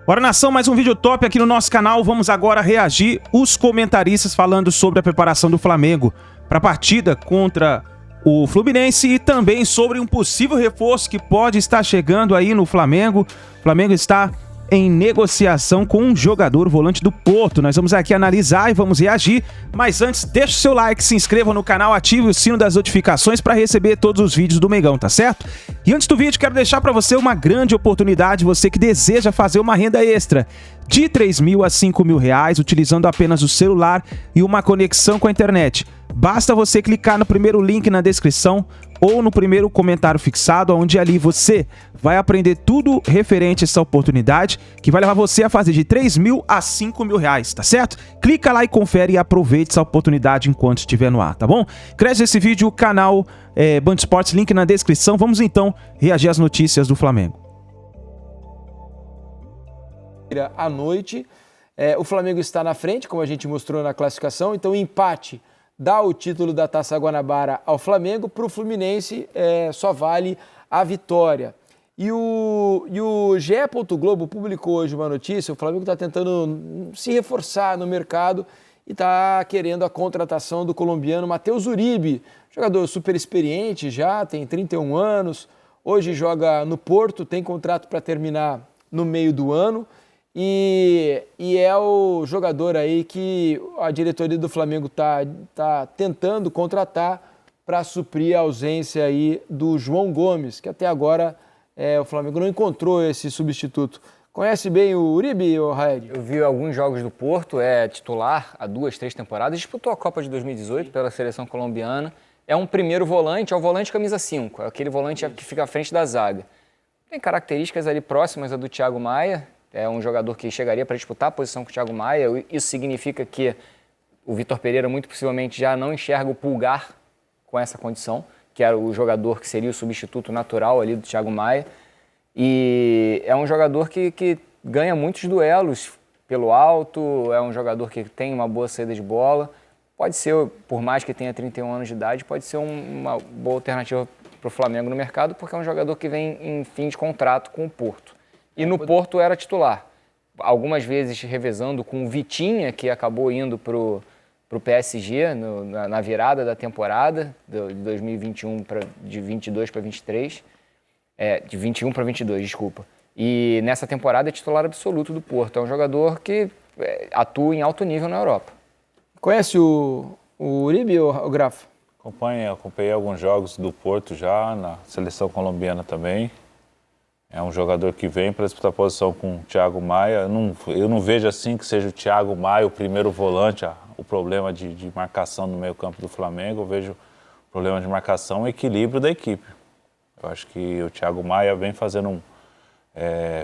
Bora, nação, mais um vídeo top aqui no nosso canal. Vamos agora reagir os comentaristas falando sobre a preparação do Flamengo para a partida contra o Fluminense e também sobre um possível reforço que pode estar chegando aí no Flamengo. O Flamengo está em negociação com um jogador volante do Porto. Nós vamos aqui analisar e vamos reagir, mas antes deixa o seu like, se inscreva no canal, ative o sino das notificações para receber todos os vídeos do Mengão, tá certo? E antes do vídeo, quero deixar para você uma grande oportunidade, você que deseja fazer uma renda extra de R$3.000 a R$5.000, utilizando apenas o celular e uma conexão com a internet. Basta você clicar no primeiro link na descrição ou no primeiro comentário fixado, onde ali você vai aprender tudo referente a essa oportunidade, que vai levar você a fazer de R$3.000 a R$5.000, tá certo? Clica lá e confere e aproveite essa oportunidade enquanto estiver no ar, tá bom? Cresce esse vídeo, o canal Band Esportes, link na descrição. Vamos então reagir às notícias do Flamengo. À noite, o Flamengo está na frente, como a gente mostrou na classificação, então o empate dá o título da Taça Guanabara ao Flamengo. Para o Fluminense só vale a vitória. E o GE. Globo publicou hoje uma notícia: o Flamengo está tentando se reforçar no mercado e está querendo a contratação do colombiano Matheus Uribe, jogador super experiente já, tem 31 anos, hoje joga no Porto, tem contrato para terminar no meio do ano. E é o jogador aí que a diretoria do Flamengo tá tentando contratar para suprir a ausência aí do João Gomes, que até agora o Flamengo não encontrou esse substituto. Conhece bem o Uribe, Raed? Eu vi alguns jogos do Porto, é titular há 2, 3 temporadas, disputou a Copa de 2018 pela seleção colombiana. É um primeiro volante, é o volante camisa 5, é aquele volante que fica à frente da zaga. Tem características ali próximas a do Thiago Maia. É um jogador que chegaria para disputar a posição com o Thiago Maia. Isso significa que o Vitor Pereira muito possivelmente já não enxerga o Pulgar com essa condição, que era o jogador que seria o substituto natural ali do Thiago Maia. E é um jogador que ganha muitos duelos pelo alto, é um jogador que tem uma boa saída de bola. Pode ser, por mais que tenha 31 anos de idade, pode ser uma boa alternativa para o Flamengo no mercado, porque é um jogador que vem em fim de contrato com o Porto. E no Porto era titular, algumas vezes revezando com o Vitinha, que acabou indo para o PSG na virada da temporada, de 2021, de 22 para 23, de 21 para 22, desculpa. E nessa temporada é titular absoluto do Porto, é um jogador que atua em alto nível na Europa. Conhece o Uribe, o Grafa? Acompanhei alguns jogos do Porto já, na seleção colombiana também. É um jogador que vem para disputar a posição com o Thiago Maia. Eu não vejo assim que seja o Thiago Maia o primeiro volante, o problema de marcação no meio campo do Flamengo. Eu vejo o problema de marcação e equilíbrio da equipe. Eu acho que o Thiago Maia vem fazendo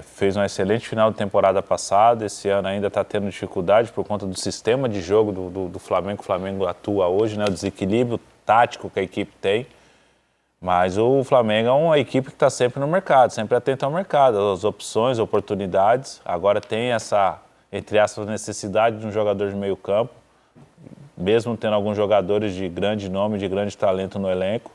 fez um excelente final de temporada passada. Esse ano ainda está tendo dificuldade por conta do sistema de jogo do Flamengo. O Flamengo atua hoje, né? O desequilíbrio tático que a equipe tem. Mas o Flamengo é uma equipe que está sempre no mercado, sempre atenta ao mercado, às opções, oportunidades. Agora tem essa, entre aspas, necessidade de um jogador de meio campo, mesmo tendo alguns jogadores de grande nome, de grande talento no elenco.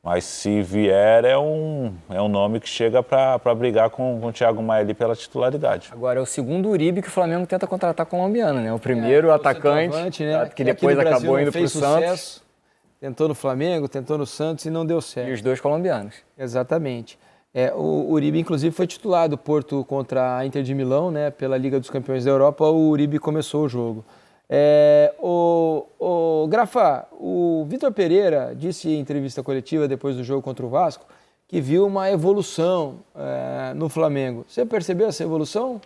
Mas se vier, é um nome que chega para brigar com o Thiago Maia ali pela titularidade. Agora é o segundo Uribe que o Flamengo tenta contratar colombiano, né? O primeiro atacante, né? Que depois acabou indo para o Santos. Tentou no Flamengo, tentou no Santos e não deu certo. E os dois colombianos. Exatamente. O Uribe, inclusive, foi titular do Porto contra a Inter de Milão, né, pela Liga dos Campeões da Europa. O Uribe começou o jogo. Grafa, o Vitor Pereira disse em entrevista coletiva depois do jogo contra o Vasco que viu uma evolução no Flamengo. Você percebeu essa evolução?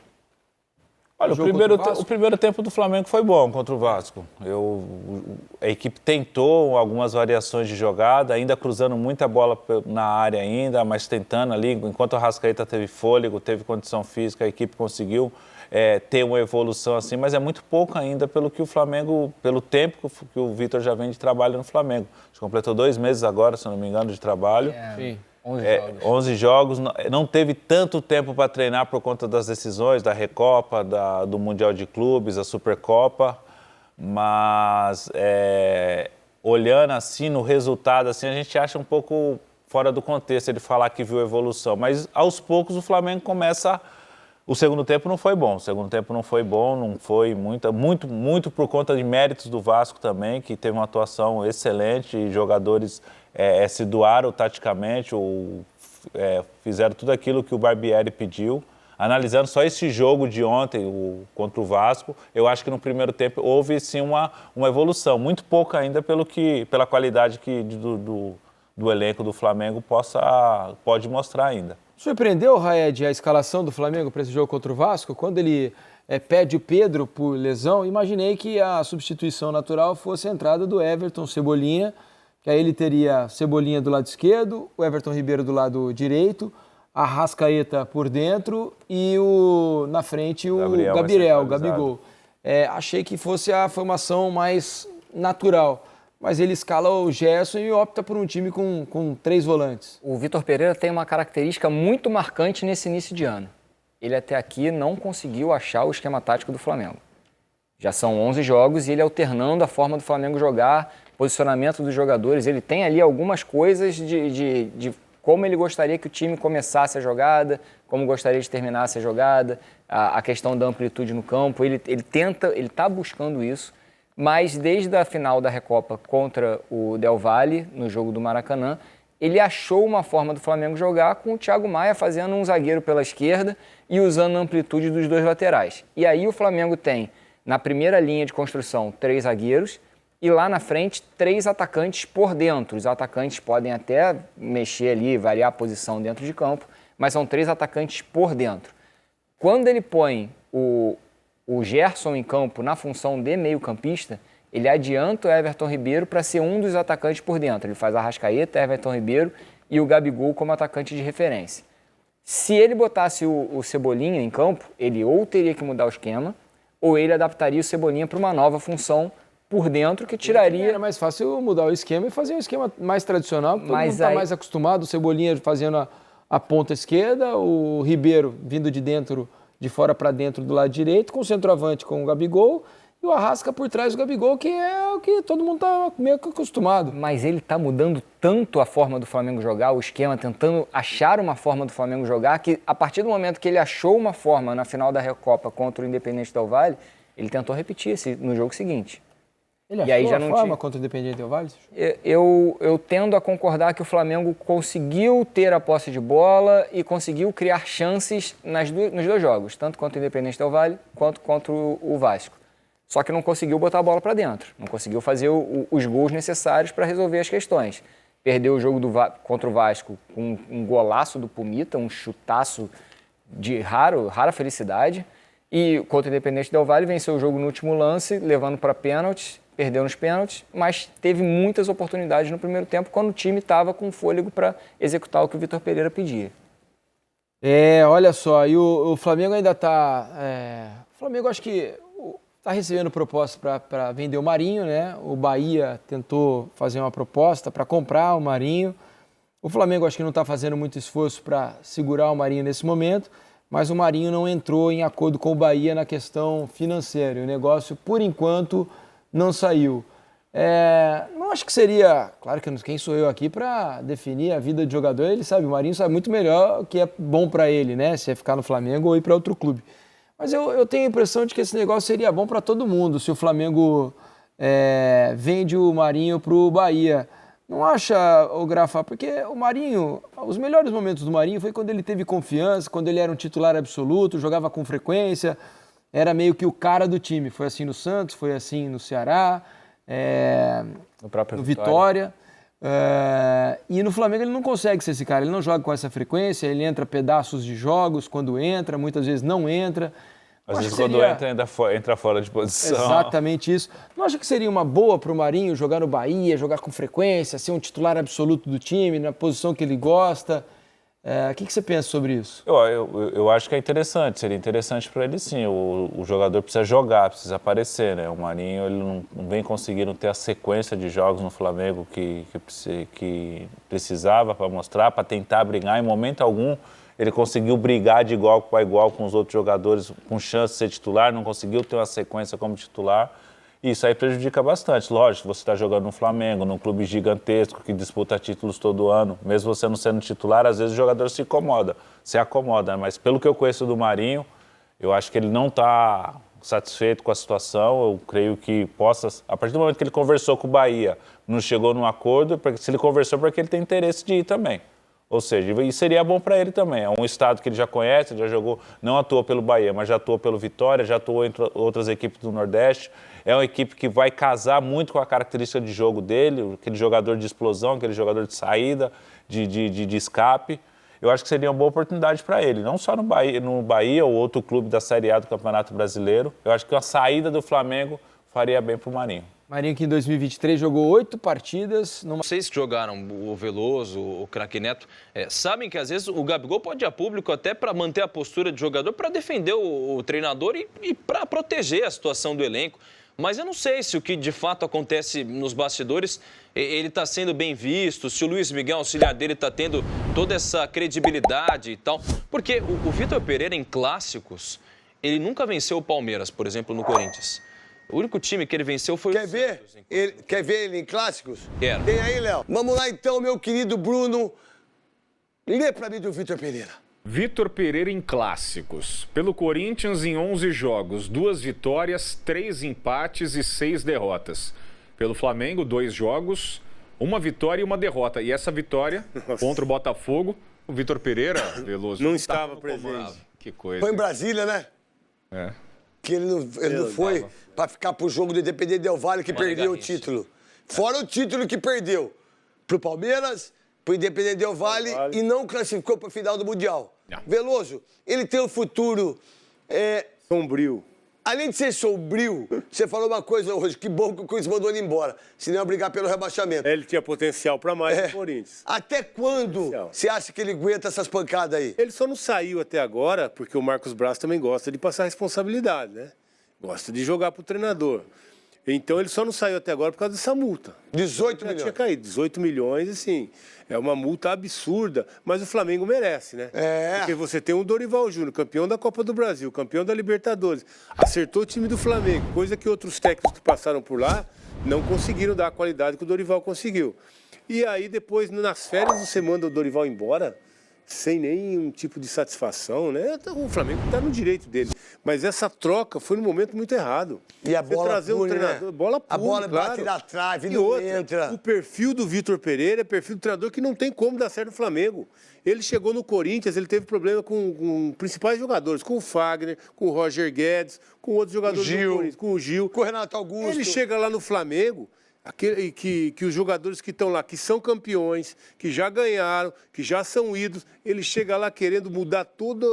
Olha, o primeiro tempo do Flamengo foi bom contra o Vasco. A equipe tentou algumas variações de jogada, ainda cruzando muita bola na área ainda, mas tentando ali, enquanto o Arrascaeta teve fôlego, teve condição física, a equipe conseguiu ter uma evolução assim, mas é muito pouco ainda pelo que o Flamengo, pelo tempo que o Vitor já vem de trabalho no Flamengo. Completou 2 meses agora, se não me engano, de trabalho. Sim. 11 jogos, não teve tanto tempo para treinar por conta das decisões da Recopa, do Mundial de Clubes, a Supercopa, mas olhando assim no resultado, assim, a gente acha um pouco fora do contexto ele falar que viu evolução, mas aos poucos o Flamengo começa O segundo tempo não foi bom. O segundo tempo não foi bom, não foi muito por conta de méritos do Vasco também, que teve uma atuação excelente e jogadores se doaram taticamente, fizeram tudo aquilo que o Barbieri pediu. Analisando só esse jogo de ontem contra o Vasco, eu acho que no primeiro tempo houve sim uma evolução, muito pouca ainda pela qualidade do elenco do Flamengo pode mostrar ainda. Surpreendeu, Raed, a escalação do Flamengo para esse jogo contra o Vasco? Quando ele pede o Pedro por lesão, imaginei que a substituição natural fosse a entrada do Everton Cebolinha, que aí ele teria Cebolinha do lado esquerdo, o Everton Ribeiro do lado direito, a Arrascaeta por dentro e na frente o Gabigol. Achei que fosse a formação mais natural. Mas ele escala o Gerson e opta por um time com 3 volantes. O Vitor Pereira tem uma característica muito marcante nesse início de ano. Ele até aqui não conseguiu achar o esquema tático do Flamengo. Já são 11 jogos e ele alternando a forma do Flamengo jogar, posicionamento dos jogadores. Ele tem ali algumas coisas de como ele gostaria que o time começasse a jogada, como gostaria de terminasse a jogada, a questão da amplitude no campo. Ele está buscando isso. Mas desde a final da Recopa contra o Del Valle, no jogo do Maracanã, ele achou uma forma do Flamengo jogar com o Thiago Maia fazendo um zagueiro pela esquerda e usando a amplitude dos 2 laterais. E aí o Flamengo tem, na primeira linha de construção, 3 zagueiros e lá na frente 3 atacantes por dentro. Os atacantes podem até mexer ali, variar a posição dentro de campo, mas são 3 atacantes por dentro. Quando ele põe o Gerson em campo na função de meio-campista, ele adianta o Everton Ribeiro para ser um dos atacantes por dentro. Ele faz Arrascaeta, Everton Ribeiro e o Gabigol como atacante de referência. Se ele botasse o Cebolinha em campo, ele ou teria que mudar o esquema, ou ele adaptaria o Cebolinha para uma nova função por dentro que tiraria... Era mais fácil mudar o esquema e fazer um esquema mais tradicional, todo mundo está mais acostumado, o Cebolinha fazendo a ponta esquerda, o Ribeiro vindo de fora para dentro do lado direito, com o centroavante com o Gabigol e o Arrasca por trás do Gabigol, que é o que todo mundo está meio que acostumado. Mas ele está mudando tanto a forma do Flamengo jogar, o esquema, tentando achar uma forma do Flamengo jogar, que a partir do momento que ele achou uma forma na final da Recopa contra o Independente Del Valle, ele tentou repetir no jogo seguinte. Ele achou a forma contra o Independente Del Valle? Eu tendo a concordar que o Flamengo conseguiu ter a posse de bola e conseguiu criar chances nos 2 jogos, tanto contra o Independente Del Valle quanto contra o Vasco. Só que não conseguiu botar a bola para dentro, não conseguiu fazer os gols necessários para resolver as questões. Perdeu o jogo contra o Vasco com um golaço do Pumita, um chutaço de rara felicidade. E contra o Independente Del Valle venceu o jogo no último lance, levando para pênaltis. Perdeu nos pênaltis, mas teve muitas oportunidades no primeiro tempo quando o time estava com fôlego para executar o que o Vitor Pereira pedia. Olha só, e o Flamengo ainda está... O Flamengo acho que está recebendo proposta para vender o Marinho, né? O Bahia tentou fazer uma proposta para comprar o Marinho. O Flamengo acho que não está fazendo muito esforço para segurar o Marinho nesse momento, mas o Marinho não entrou em acordo com o Bahia na questão financeira. O negócio, por enquanto, não saiu. Não acho que seria... Claro que quem sou eu aqui para definir a vida de jogador, ele sabe, o Marinho sabe muito melhor o que é bom para ele, né? Se é ficar no Flamengo ou ir para outro clube. Mas eu tenho a impressão de que esse negócio seria bom para todo mundo, se o Flamengo vende o Marinho para o Bahia. Não acha, ô Grafa? Porque o Marinho, os melhores momentos do Marinho foi quando ele teve confiança, quando ele era um titular absoluto, jogava com frequência, era meio que o cara do time. Foi assim no Santos, foi assim no Ceará, no Vitória. E no Flamengo ele não consegue ser esse cara, ele não joga com essa frequência, ele entra pedaços de jogos quando entra, muitas vezes não entra. Às vezes quando entra fora de posição. Exatamente isso. Não acha que seria uma boa para o Marinho jogar no Bahia, jogar com frequência, ser um titular absoluto do time, na posição que ele gosta? O que você pensa sobre isso? Eu acho que é interessante, seria interessante para ele sim. O jogador precisa jogar, precisa aparecer, né? O Marinho ele não vem conseguindo ter a sequência de jogos no Flamengo que precisava para mostrar, para tentar brigar. Em momento algum ele conseguiu brigar de igual para igual com os outros jogadores, com chance de ser titular, não conseguiu ter uma sequência como titular. Isso aí prejudica bastante. Lógico, você está jogando no Flamengo, num clube gigantesco que disputa títulos todo ano. Mesmo você não sendo titular, às vezes o jogador se acomoda, mas pelo que eu conheço do Marinho, Eu acho que ele não está satisfeito com a situação. Eu creio que possa, a partir do momento que ele conversou com o Bahia, não chegou num acordo, porque se ele conversou, porque ele tem interesse de ir também. Ou seja, e seria bom para ele também. É um estado que ele já conhece, já jogou, não atuou pelo Bahia, mas já atuou pelo Vitória, já atuou em outras equipes do Nordeste. É uma equipe que vai casar muito com a característica de jogo dele, aquele jogador de explosão, aquele jogador de saída, de escape. Eu acho que seria uma boa oportunidade para ele, não só no Bahia ou outro clube da Série A do Campeonato Brasileiro. Eu acho que a saída do Flamengo faria bem para o Marinho. Marinho, que em 2023 jogou 8 partidas. Vocês que jogaram o Veloso, o Craque Neto, sabem que às vezes o Gabigol pode ir a público até para manter a postura de jogador, para defender o treinador e para proteger a situação do elenco. Mas eu não sei se o que de fato acontece nos bastidores, ele está sendo bem visto, se o Luiz Miguel, auxiliar dele, está tendo toda essa credibilidade e tal. Porque o Vitor Pereira, em clássicos, ele nunca venceu o Palmeiras, por exemplo, no Corinthians. O único time que ele venceu foi Quer o ver? Santos. Quer ver ele em clássicos? Quero. Tem aí, Léo? Vamos lá então, meu querido Bruno. Lê pra mim do Vitor Pereira. Vitor Pereira em clássicos. Pelo Corinthians, em 11 jogos, 2 vitórias, 3 empates e 6 derrotas. Pelo Flamengo, 2 jogos, 1 vitória e 1 derrota. E essa vitória contra o Botafogo, o Vitor Pereira, Veloso, não estava presente. Que coisa. Foi em Brasília, né? É. Que ele não foi pra ficar pro jogo do Independente Del Valle, que perdeu o título. Fora o título que perdeu pro Palmeiras, pro Independente Del Valle e não classificou pra final do Mundial. Não. Veloso, ele tem um futuro... Sombrio. Além de ser sombrio, você falou uma coisa hoje, que bom que o Corinthians mandou ele embora, senão ia brigar pelo rebaixamento. Ele tinha potencial para mais do Corinthians. Até quando você acha que ele aguenta essas pancadas aí? Ele só não saiu até agora porque o Marcos Braz também gosta de passar responsabilidade, né? Gosta de jogar pro treinador. Então ele só não saiu até agora por causa dessa multa. 18 Já milhões. tinha caído, 18 milhões, assim, é uma multa absurda, mas o Flamengo merece, né? Porque você tem um Dorival Júnior, campeão da Copa do Brasil, campeão da Libertadores, acertou o time do Flamengo, coisa que outros técnicos que passaram por lá não conseguiram dar a qualidade que o Dorival conseguiu. E aí depois, nas férias, você manda o Dorival embora sem nenhum tipo de satisfação, né? O Flamengo está no direito dele. Mas essa troca foi num momento muito errado. E a bola trazer um pune, treinador, né? bola pune, A bola claro. bate na trave, E não outra, entra. o perfil do Vitor Pereira é perfil do treinador que não tem como dar certo no Flamengo. Ele chegou no Corinthians, ele teve problema com principais jogadores, com o Fagner, com o Roger Guedes, com outros jogadores do Corinthians, com o Gil. Com o Renato Augusto. Ele chega lá no Flamengo, que os jogadores que estão lá, que são campeões, que já ganharam, que já são ídolos, ele chega lá querendo mudar todo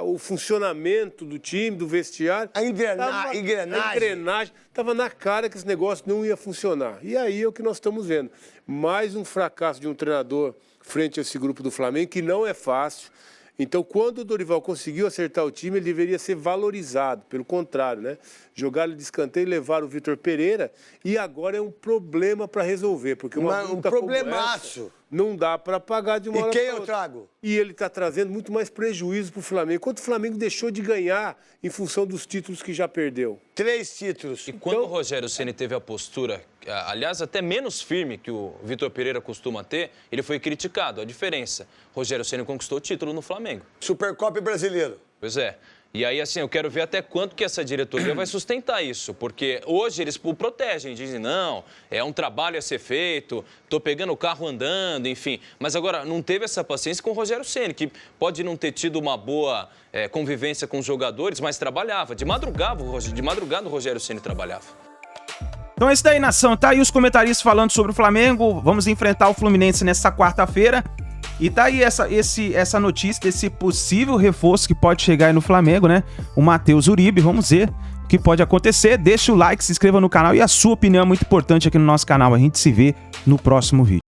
o funcionamento do time, do vestiário. A engrenagem. Estava na cara que esse negócio não ia funcionar. E aí é o que nós estamos vendo. Mais um fracasso de um treinador frente a esse grupo do Flamengo, que não é fácil. Então, quando o Dorival conseguiu acertar o time, ele deveria ser valorizado. Pelo contrário, né? Jogar ele de escanteio e levar o Vitor Pereira. E agora é um problema para resolver. Porque uma multa como essa não dá para pagar de uma hora para outra. E quem eu trago? E ele está trazendo muito mais prejuízo para o Flamengo. Quanto o Flamengo deixou de ganhar em função dos títulos que já perdeu? 3 títulos. E quando o Rogério Ceni teve a postura, aliás, até menos firme que o Vitor Pereira costuma ter, ele foi criticado. A diferença, Rogério Ceni conquistou o título no Flamengo. Supercopa e Brasileiro. Pois é. E aí, assim, eu quero ver até quanto que essa diretoria vai sustentar isso. Porque hoje eles o protegem, dizem, não, é um trabalho a ser feito, tô pegando o carro andando, enfim. Mas agora, não teve essa paciência com o Rogério Ceni, que pode não ter tido uma boa convivência com os jogadores, mas trabalhava. De madrugada o Rogério Ceni trabalhava. Então é isso daí, nação. Tá aí os comentaristas falando sobre o Flamengo. Vamos enfrentar o Fluminense nesta quarta-feira. E tá aí essa notícia desse possível reforço que pode chegar aí no Flamengo, né? O Matheus Uribe. Vamos ver o que pode acontecer. Deixa o like, se inscreva no canal e a sua opinião é muito importante aqui no nosso canal. A gente se vê no próximo vídeo.